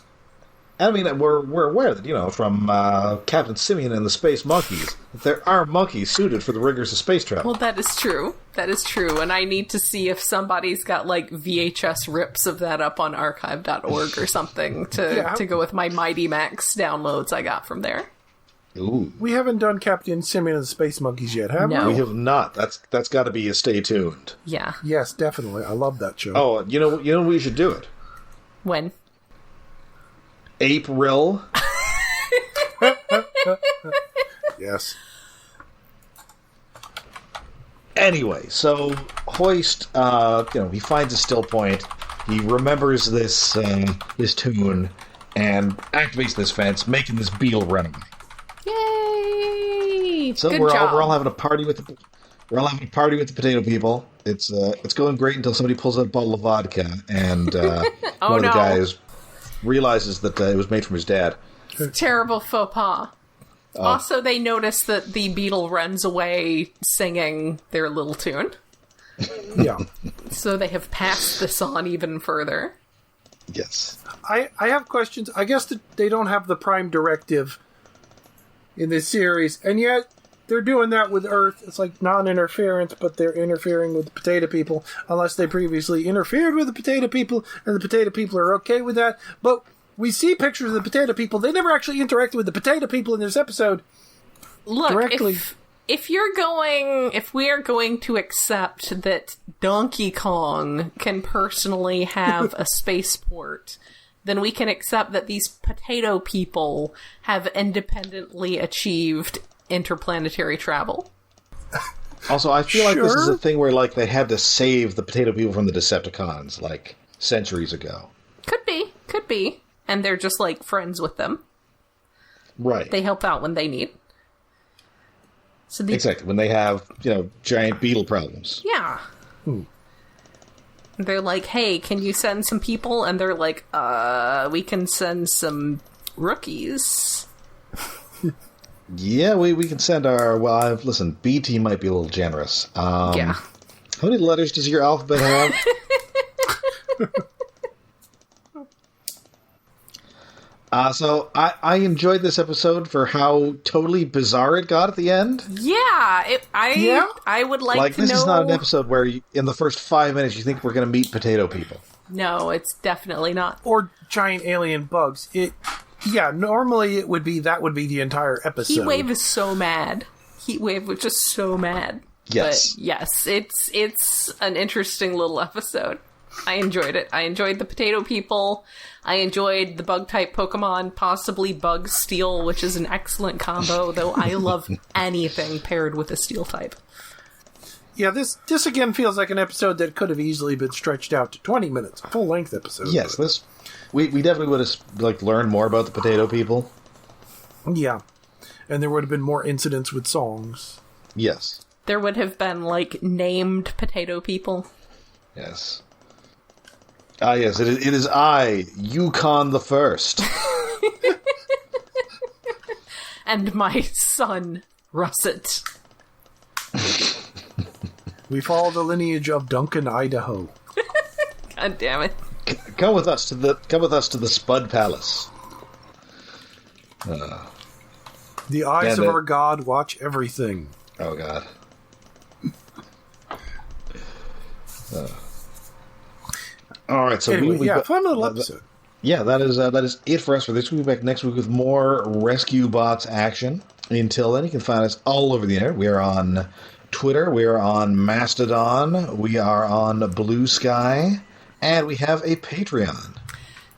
I mean, we're aware that, you know, from Captain Simeon and the Space Monkeys, that there are monkeys suited for the rigors of space travel. Well, that is true. That is true. And I need to see if somebody's got, like, VHS rips of that up on archive.org or something to go with my Mighty Max downloads I got from there. Ooh. We haven't done Captain Simeon and the Space Monkeys yet, have No. we? We have not. That's got to be a stay tuned. Yeah. Yes, definitely. I love that show. Oh, you know we should do it. When? April. Yes. Anyway, so Hoist, he finds a still point. He remembers this tune and activates this fence, making this beetle run away. Yay! So Good we're job. all having a party with the potato people. It's going great until somebody pulls out a bottle of vodka and one of the guys realizes that it was made from his dad. Terrible faux pas. Also, they notice that the beetle runs away singing their little tune. Yeah. So they have passed this on even further. Yes. I have questions. I guess that they don't have the Prime Directive in this series, and yet they're doing that with Earth. It's like non-interference, but they're interfering with the potato people, unless they previously interfered with the potato people, and the potato people are okay with that. But we see pictures of the potato people. They never actually interacted with the potato people in this episode. Look, directly. if we are going to accept that Donkey Kong can personally have a spaceport, then we can accept that these potato people have independently achieved interplanetary travel. Also, I feel like this is Sure. a thing where, like, they had to save the potato people from the Decepticons, like, centuries ago. Could be. And they're just, like, friends with them. Right. They help out when they need. So Exactly. When they have, giant beetle problems. Yeah. They're like, hey, can you send some people? And they're like, we can send some rookies. Yeah, we can send our... Well, listen, B team might be a little generous. Yeah. How many letters does your alphabet have? So I enjoyed this episode for how totally bizarre it got at the end. Yeah, I would like to This know... is not an episode where in the first 5 minutes you think we're going to meet potato people. No, it's definitely not. Or giant alien bugs. Normally it would be the entire episode. Heatwave is so mad. Heatwave was just so mad. Yes. But yes, it's an interesting little episode. I enjoyed it. I enjoyed the potato people. I enjoyed the bug-type Pokemon, possibly Bug Steel, which is an excellent combo, though I love anything paired with a Steel type. Yeah, this again feels like an episode that could have easily been stretched out to 20 minutes, a full-length episode. Yes, we definitely would have learned more about the potato people. Yeah, and there would have been more incidents with songs. Yes. There would have been, named potato people. Yes. Ah, yes, it is I, Yukon the First. And my son, Russet. We follow the lineage of Duncan, Idaho. God damn it. Come with us to the Spud Palace. The eyes Yeah, of our god watch everything. Oh, God. All right, so Anyway, we fun little episode. Yeah, that is it for us for this week. We'll be back next week with more Rescue Bots action. Until then, you can find us all over the internet. We are on Twitter, we are on Mastodon, we are on Blue Sky, and we have a Patreon.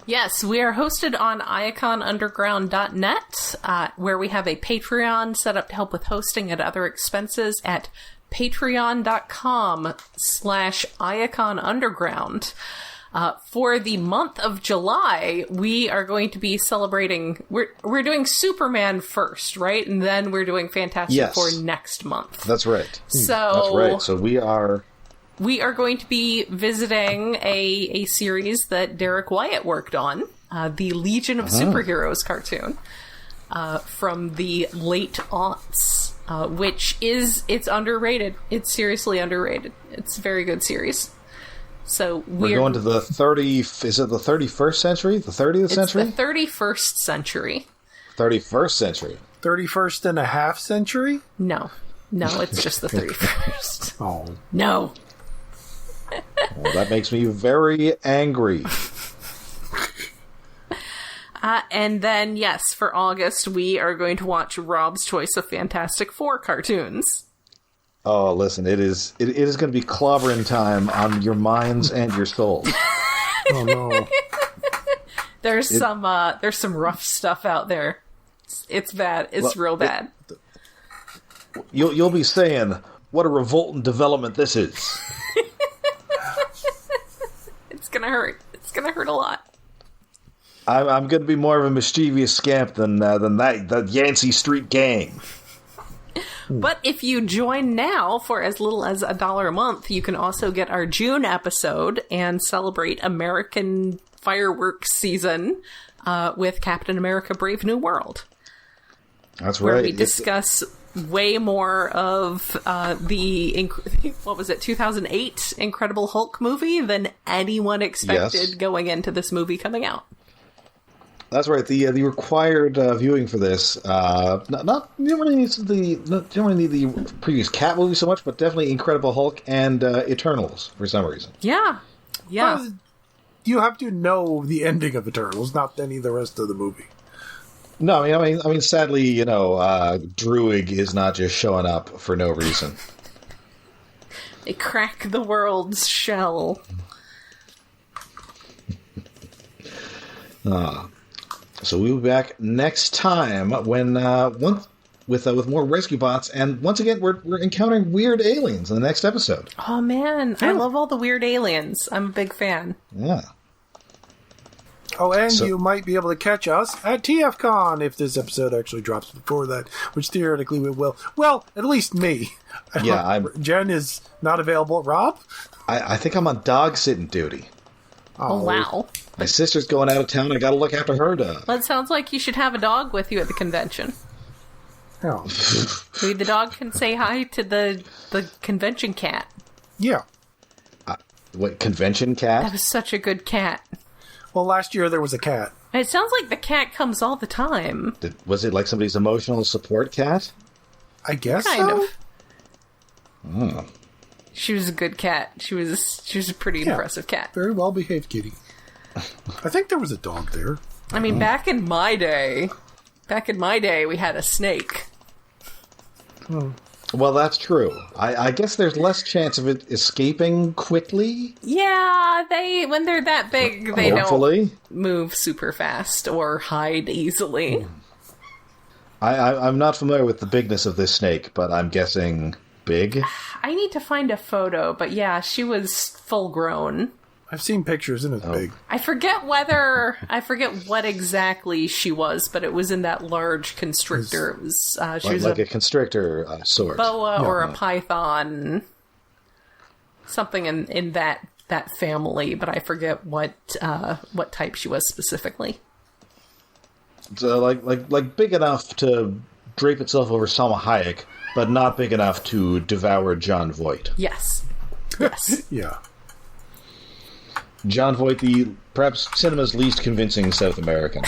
Yes, we are hosted on iaconunderground.net, where we have a Patreon set up to help with hosting and other expenses at patreon.com/iaconunderground. For the month of July, we are going to be celebrating... We're doing Superman first, right? And then we're doing Fantastic Four next month. That's right. So That's right. So we are going to be visiting a series that Derek Wyatt worked on, the Legion of Superheroes cartoon, from the late aughts, which it's underrated. It's seriously underrated. It's a very good series. So we're going to the 30... Is it the 31st century? The 30th century? It's the 31st century. 31st century. 31st and a half century? No, it's just the 31st. Oh. No. Well, that makes me very angry. And then, yes, for August, we are going to watch Rob's Choice of Fantastic Four cartoons. Oh, listen, it is going to be clobbering time on your minds and your souls. Oh, no. There's some rough stuff out there. It's bad. It's real bad. You'll be saying, what a revolting development this is. It's gonna hurt. It's gonna hurt a lot. I'm going to be more of a mischievous scamp than that Yancey Street Gang. But if you join now for as little as $1 a month, you can also get our June episode and celebrate American fireworks season with Captain America: Brave New World. That's where right. we discuss way more of the 2008 Incredible Hulk movie than anyone expected going into this movie coming out. That's right. The required viewing for this, you don't really need the previous Cat movie so much, but definitely Incredible Hulk and Eternals for some reason. Yeah. Well, you have to know the ending of Eternals, not any of the rest of the movie. No, I mean, sadly, Druig is not just showing up for no reason. They crack the world's shell. So we'll be back next time when with more rescue bots, and once again we're encountering weird aliens in the next episode. Oh man, I love all the weird aliens. I'm a big fan. Yeah. Oh, and you might be able to catch us at TFCon if this episode actually drops before that, which theoretically we will. Well, at least me. Jen is not available. Rob? I think I'm on dog sitting duty. Oh wow. My sister's going out of town. I got to look after her dog. Well, it sounds like you should have a dog with you at the convention. Oh. Maybe the dog can say hi to the convention cat. Yeah. What, convention cat? That was such a good cat. Well, last year there was a cat. It sounds like the cat comes all the time. Was it like somebody's emotional support cat? I guess kind so. of. Oh. She was a good cat. She was a pretty impressive cat. Very well behaved kitty. I think there was a dog there. I mean, back in my day, we had a snake. Well, that's true. I guess there's less chance of it escaping quickly. Yeah, when they're that big, they Hopefully. don't move super fast or hide easily. I'm not familiar with the bigness of this snake, but I'm guessing big. I need to find a photo, but yeah, she was full grown. I've seen pictures and it's big. I forget what exactly she was, but it was in that large constrictor. It was she was like a constrictor sort. Boa or a python, something in that family, but I forget what type she was specifically. So like big enough to drape itself over Salma Hayek, but not big enough to devour John Voight. Yes. Yeah. John Voight, the perhaps cinema's least convincing South American.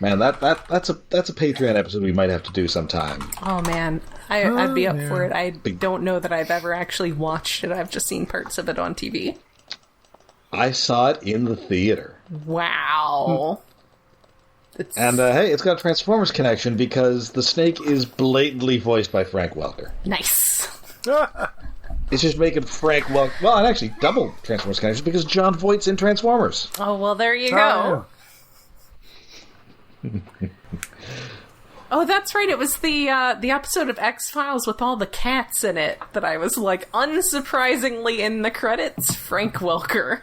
Man, that's a Patreon episode we might have to do sometime. Oh man, I'd be up for it. I don't know that I've ever actually watched it. I've just seen parts of it on TV. I saw it in the theater. Wow. And hey, it's got a Transformers connection because the snake is blatantly voiced by Frank Welker. Nice. It's just making Frank Welker... Well, and actually, double Transformers connection because John Voight's in Transformers. Oh, well, there you go. Oh, that's right. It was the episode of X-Files with all the cats in it that I was like, unsurprisingly in the credits, Frank Welker.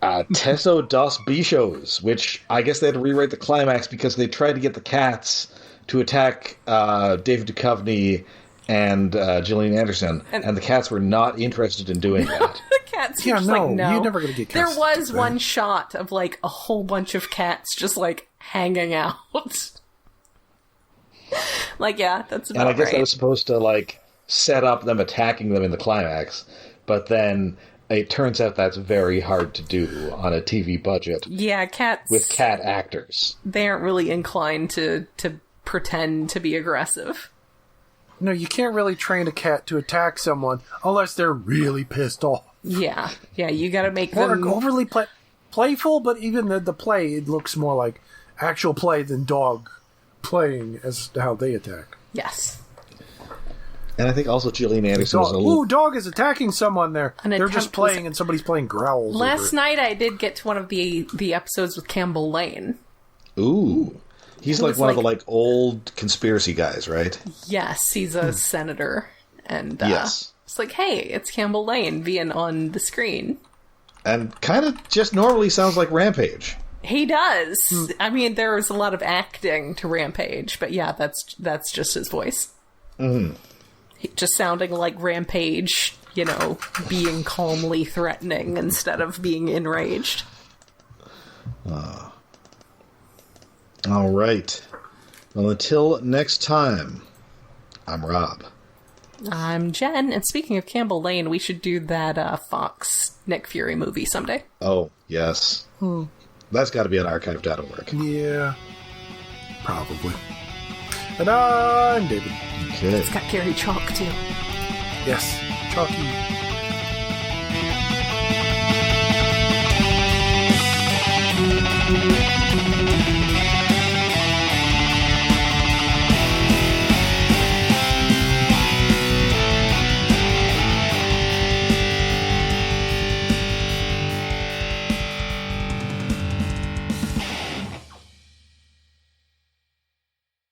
Teso dos Bichos, which I guess they had to rewrite the climax because they tried to get the cats to attack David Duchovny and Gillian Anderson, and the cats were not interested in doing that. The cats were just like, no. You're never going to get cats. There was one shot of like a whole bunch of cats just like hanging out. Like, yeah, that's about right. And I guess that was supposed to like set up them attacking them in the climax, but then it turns out that's very hard to do on a TV budget. Yeah, cats with cat actors. They aren't really inclined to pretend to be aggressive. No, you can't really train a cat to attack someone unless they're really pissed off. Yeah, you gotta make them... them... overly playful, but even the play, it looks more like actual play than dog playing as to how they attack. Yes. And I think also Gillian Anderson was a little... Ooh, dog is attacking someone there. They're just playing and somebody's playing growls. Last night I did get to one of the episodes with Campbell Lane. Ooh. He's like one of the like old conspiracy guys, right? Yes, he's a senator. And yes. It's like, hey, it's Campbell Lane being on the screen. And kind of just normally sounds like Rampage. He does. I mean, there was a lot of acting to Rampage, but yeah, that's just his voice. Mm-hmm. Just sounding like Rampage, being calmly threatening instead of being enraged. All right. Well, until next time, I'm Rob. I'm Jen, and speaking of Campbell Lane, we should do that Fox Nick Fury movie someday. Oh, yes. That's got to be on archive.org. Yeah. Probably. And I'm David. Okay. It's got Gary Chalk, too. Yes. Chalky.